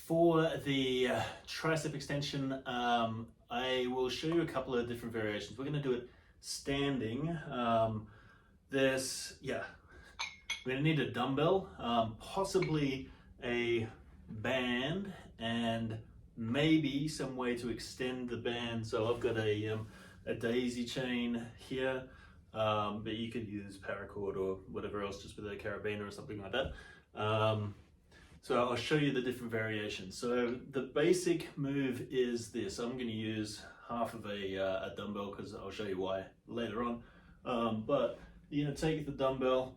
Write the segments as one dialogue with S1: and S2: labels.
S1: For the tricep extension, I will show you a couple of different variations. We're going to do it standing. We're going to need a dumbbell, possibly a band, and maybe some way to extend the band. So I've got a daisy chain here, but you could use paracord or whatever else, just with a carabiner or something like that. So I'll show you the different variations. So the basic move is this. I'm going to use half of a dumbbell because I'll show you why later on. But you're going to take the dumbbell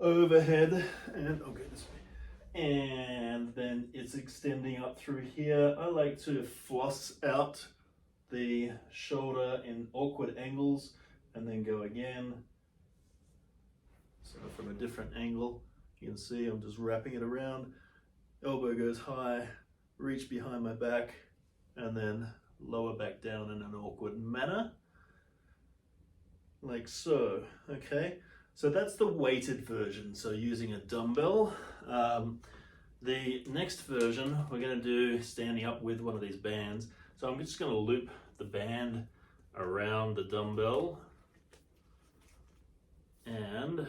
S1: overhead and I'll go this way. And then it's extending up through here. I like to floss out the shoulder in awkward angles and then go again. So from a different angle, you can see I'm just wrapping it around. Elbow goes high, reach behind my back, and then lower back down in an awkward manner. Like so, okay? So that's the weighted version, so using a dumbbell. The next version we're going to do standing up with one of these bands. So I'm just going to loop the band around the dumbbell and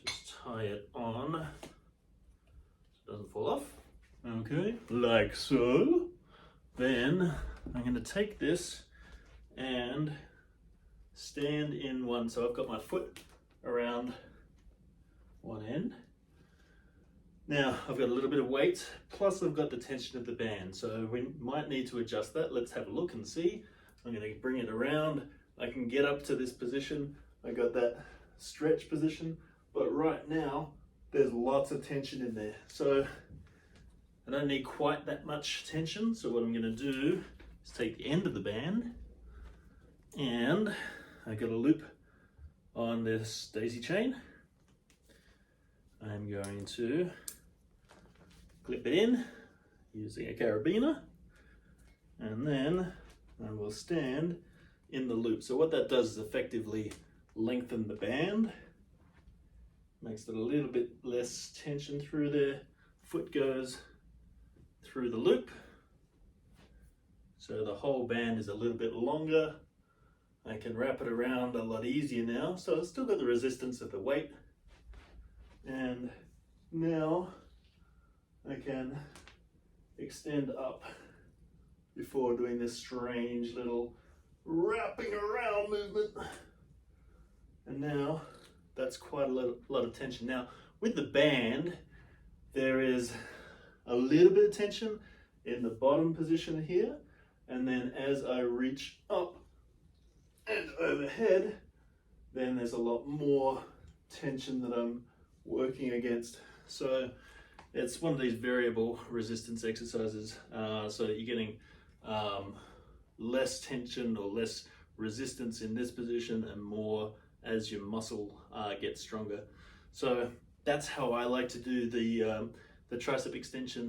S1: just tie it on. Doesn't fall off. Okay, like so. Then I'm going to take this and stand in one. So I've got my foot around one end. Now I've got a little bit of weight, plus I've got the tension of the band. So we might need to adjust that. Let's have a look and see. I'm going to bring it around. I can get up to this position. I got that stretch position, but right now there's lots of tension in there. So I don't need quite that much tension. So what I'm going to do is take the end of the band and I got a loop on this daisy chain. I'm going to clip it in using a carabiner, and then I will stand in the loop. So what that does is effectively lengthen the band. Makes it a little bit less tension through there. Foot goes through the loop. So the whole band is a little bit longer. I can wrap it around a lot easier now. So I've still got the resistance of the weight. And now I can extend up before doing this strange little wrapping around movement. And now that's quite a lot of tension. Now with the band, there is a little bit of tension in the bottom position here, and then as I reach up and overhead, then there's a lot more tension that I'm working against. So it's one of these variable resistance exercises, so that you're getting less tension or less resistance in this position and more as your muscle gets stronger. So that's how I like to do the tricep extension.